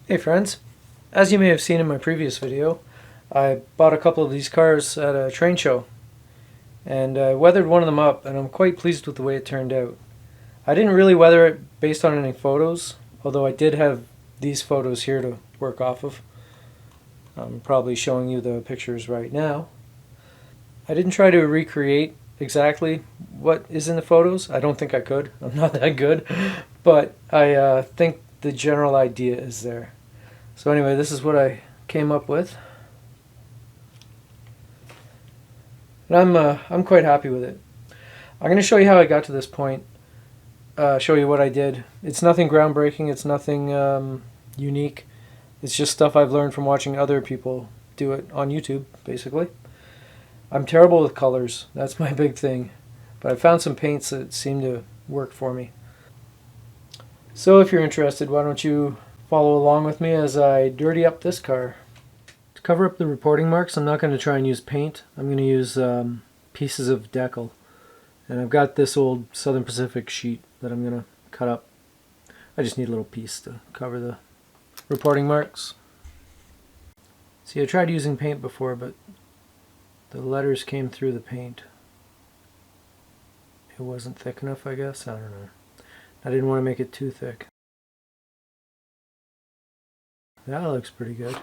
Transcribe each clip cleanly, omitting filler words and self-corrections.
Hey friends, as you may have seen in my previous video, I bought a couple of these cars at a train show and I weathered one of them up and I'm quite pleased with the way it turned out. I didn't really weather it based on any photos, although I did have these photos here to work off of. I'm probably showing you the pictures right now. I didn't try to recreate exactly what is in the photos. I don't think I could. I'm not that good, but I think the general idea is there. So anyway, this is what I came up with, and I'm quite happy with it. I'm going to show you how I got to this point. Show you what I did. It's nothing groundbreaking. It's nothing unique. It's just stuff I've learned from watching other people do it on YouTube, basically. I'm terrible with colors. That's my big thing. But I found some paints that seem to work for me. So if you're interested, why don't you follow along with me as I dirty up this car. To cover up the reporting marks, I'm not going to try and use paint. I'm going to use pieces of decal. And I've got this old Southern Pacific sheet that I'm going to cut up. I just need a little piece to cover the reporting marks. See, I tried using paint before, but the letters came through the paint. It wasn't thick enough, I guess. I don't know. I didn't want to make it too thick. That looks pretty good.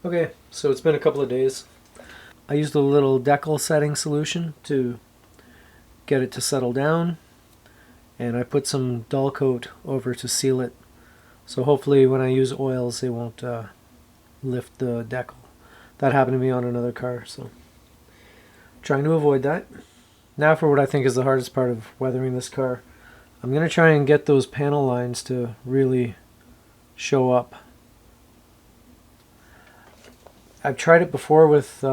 Okay, so it's been a couple of days. I used a little decal setting solution to get it to settle down, and I put some dull coat over to seal it. So hopefully when I use oils they won't lift the decal. That happened to me on another car, so trying to avoid that. Now for what I think is the hardest part of weathering this car. I'm going to try and get those panel lines to really show up. I've tried it before with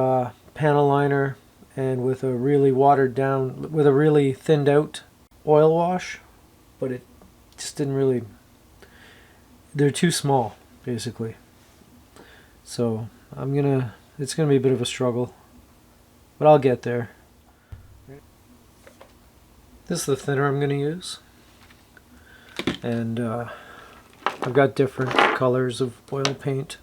panel liner and with a really watered down, with a really thinned out oil wash, but it just didn't really, they're too small basically. So it's gonna be a bit of a struggle, but I'll get there. This is the thinner I'm gonna use, and I've got different colors of oil paint.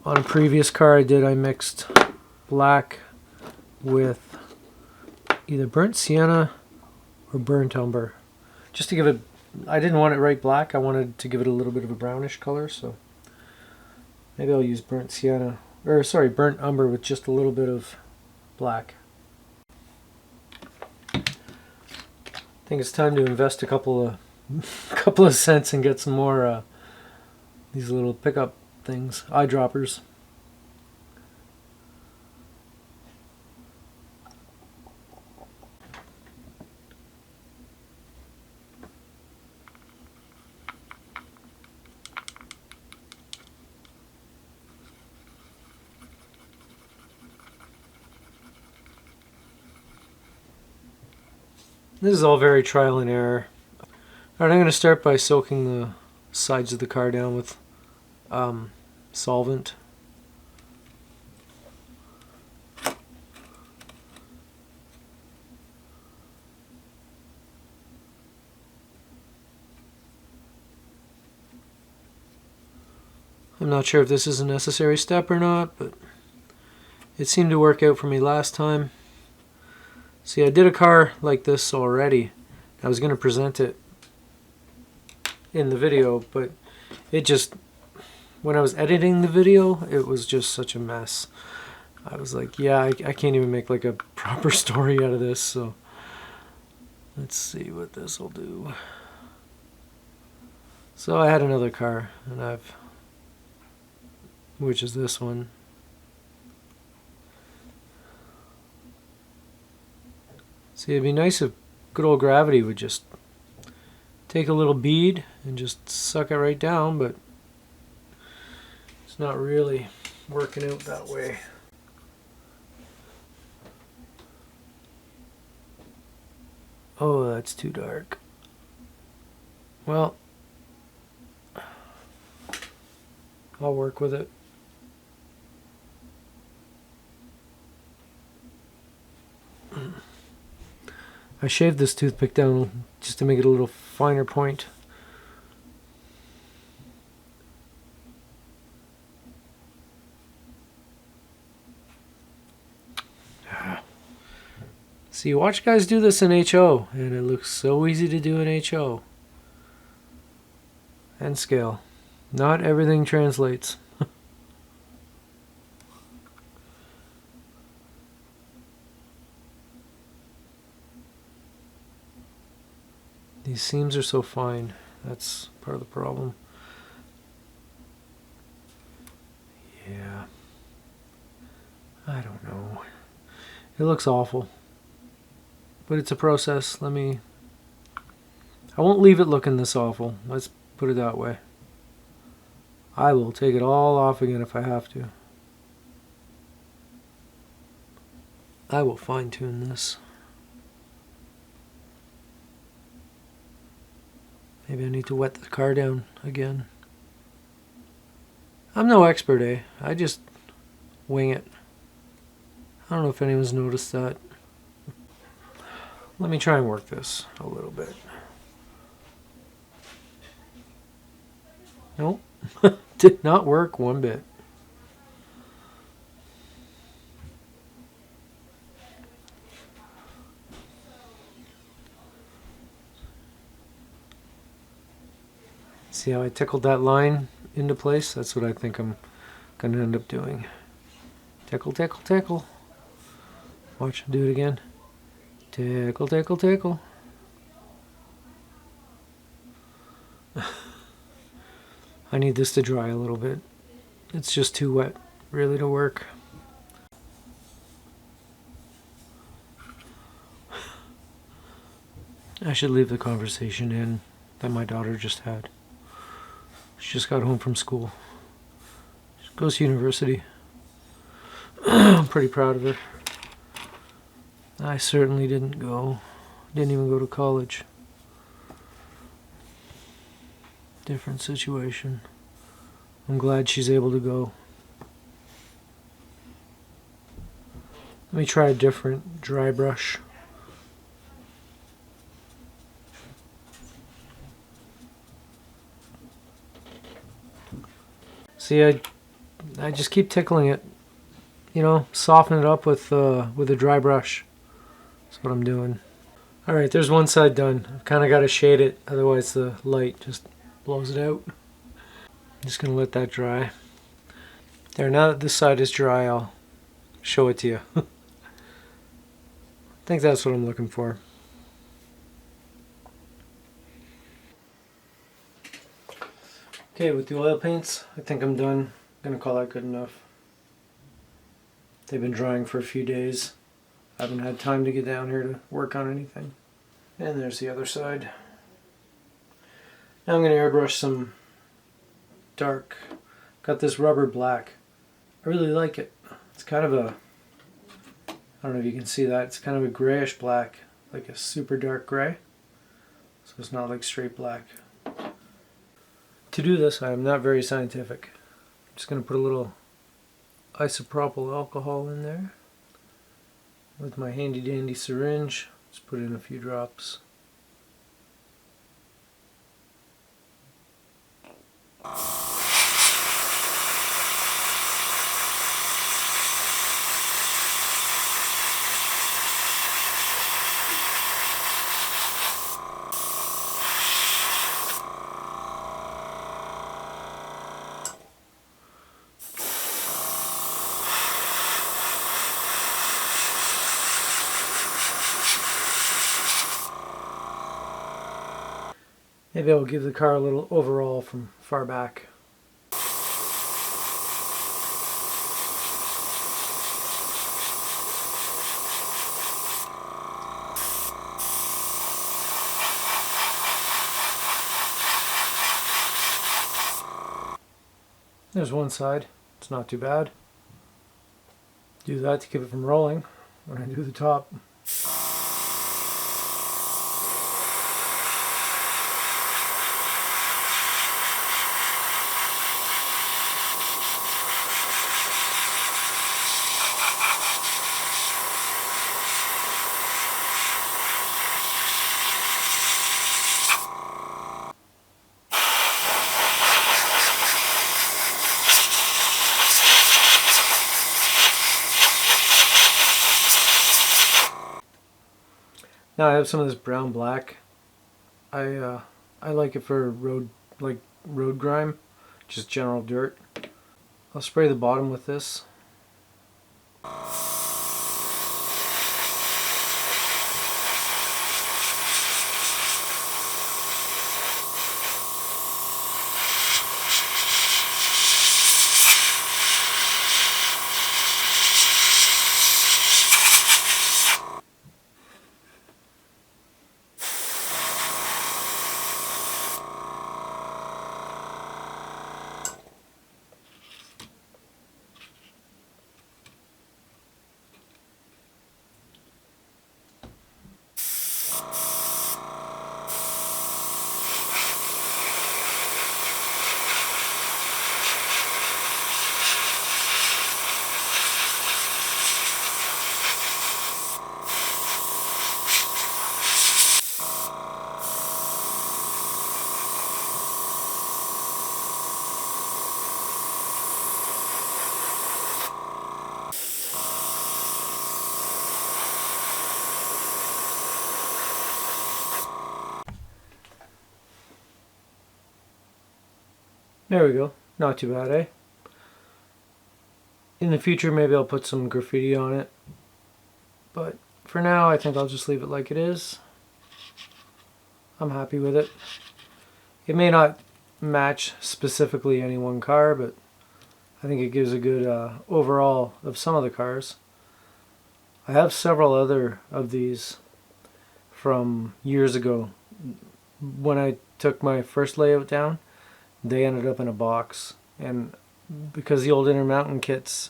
On a previous car I mixed black with either burnt sienna or burnt umber. Just to give it, I didn't want it right black, I wanted to give it a little bit of a brownish color, so maybe I'll use burnt sienna, or sorry, burnt umber with just a little bit of black. I think it's time to invest a couple of cents and get some more these little pickup things, eyedroppers. This is all very trial and error. Alright, I'm going to start by soaking the sides of the car down with solvent. I'm not sure if this is a necessary step or not, but it seemed to work out for me last time. See, I did a car like this already. I was going to present it in the video, but it just, when I was editing the video, it was just such a mess. I was like, yeah, I can't even make like a proper story out of this, so let's see what this will do. So I had another car, and which is this one. See, it'd be nice if good old gravity would just take a little bead and just suck it right down, but it's not really working out that way. Oh, that's too dark. Well, I'll work with it. I shaved this toothpick down just to make it a little finer point. See, watch guys do this in HO, and it looks so easy to do in HO. N scale. Not everything translates. These seams are so fine. That's part of the problem. Yeah. I don't know. It looks awful. But it's a process. I won't leave it looking this awful. Let's put it that way. I will take it all off again if I have to. I will fine tune this. Maybe I need to wet the car down again. I'm no expert, eh? I just wing it. I don't know if anyone's noticed that. Let me try and work this a little bit. Nope. Did not work one bit. See how I tickled that line into place? That's what I think I'm going to end up doing. Tickle, tickle, tickle. Watch, do it again. Tickle, tickle, tickle. I need this to dry a little bit. It's just too wet, really, to work. I should leave the conversation in that my daughter just had. She just got home from school. She goes to university. I'm pretty proud of her. I certainly didn't go. Didn't even go to college. Different situation. I'm glad she's able to go. Let me try a different dry brush. See, I just keep tickling it. You know, soften it up with a dry brush. That's what I'm doing. All right, there's one side done. I've kind of got to shade it, otherwise the light just blows it out. I'm just gonna let that dry. There, now that this side is dry, I'll show it to you. I think that's what I'm looking for. Okay, with the oil paints, I think I'm done. I'm gonna call that good enough. They've been drying for a few days. I haven't had time to get down here to work on anything. And there's the other side. Now I'm gonna airbrush some dark. Got this rubber black. I really like it. It's kind of a, I don't know if you can see that, it's kind of a grayish black, like a super dark gray. So it's not like straight black. To do this, I am not very scientific. I'm just going to put a little isopropyl alcohol in there with my handy dandy syringe. Just put in a few drops. Maybe I'll give the car a little overall from far back. There's one side. It's not too bad. Do that to keep it from rolling when I do the top. Now I have some of this brown black. I like it for road grime, just general dirt. I'll spray the bottom with this. There we go. Not too bad, eh? In the future, maybe I'll put some graffiti on it. But for now, I think I'll just leave it like it is. I'm happy with it. It may not match specifically any one car, but I think it gives a good overall of some of the cars. I have several other of these from years ago. When I took my first layout down, they ended up in a box, and because the old Intermountain kits,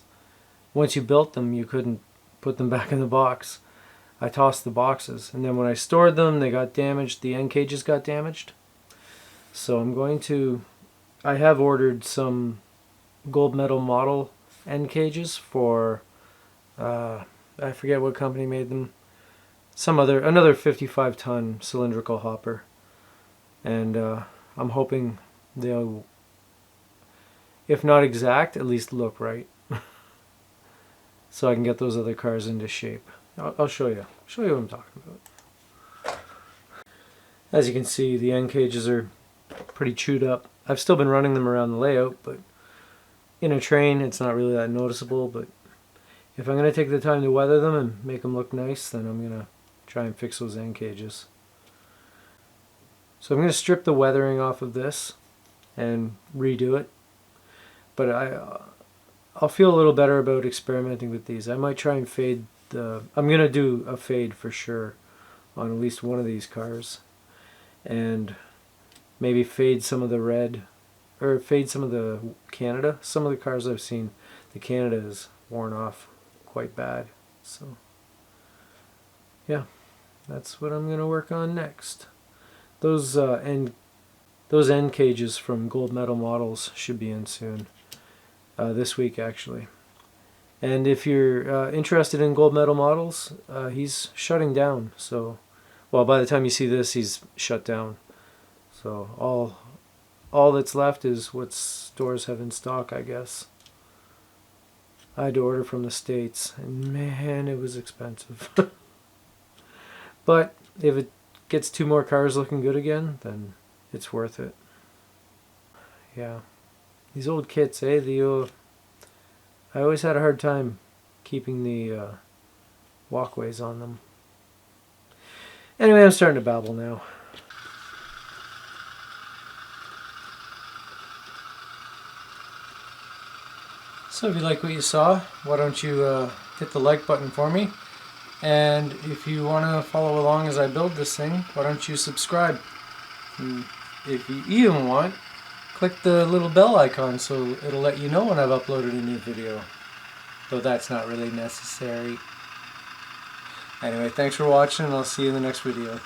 once you built them, you couldn't put them back in the box. I tossed the boxes, and then when I stored them, they got damaged. The end cages got damaged. So I have ordered some gold medal model end cages for, I forget what company made them. Another 55-ton cylindrical hopper, and I'm hoping they'll, if not exact, at least look right, so I can get those other cars into shape. I'll show you what I'm talking about. As you can see, the end cages are pretty chewed up. I've still been running them around the layout, but in a train it's not really that noticeable. But if I'm going to take the time to weather them and make them look nice, then I'm going to try and fix those end cages. So I'm going to strip the weathering off of this and redo it. But I'll feel a little better about experimenting with these. I might try and fade I'm going to do a fade for sure on at least one of these cars. And maybe fade some of the red, or fade some of the Canada. Some of the cars I've seen, the Canada is worn off quite bad. So yeah, that's what I'm going to work on next. Those end cages from Gold Medal Models should be in soon. This week actually. And if you're interested in Gold Medal Models, he's shutting down. So, well, by the time you see this, he's shut down. So all that's left is what stores have in stock, I guess. I had to order from the States, and man, it was expensive. But if it gets 2 more cars looking good again, then it's worth it. Yeah. These old kits, eh? I always had a hard time keeping the walkways on them. Anyway, I'm starting to babble now. So if you like what you saw, why don't you hit the like button for me? And if you want to follow along as I build this thing, why don't you subscribe? And if you even want, click the little bell icon so it'll let you know when I've uploaded a new video. Though that's not really necessary. Anyway, thanks for watching, and I'll see you in the next video.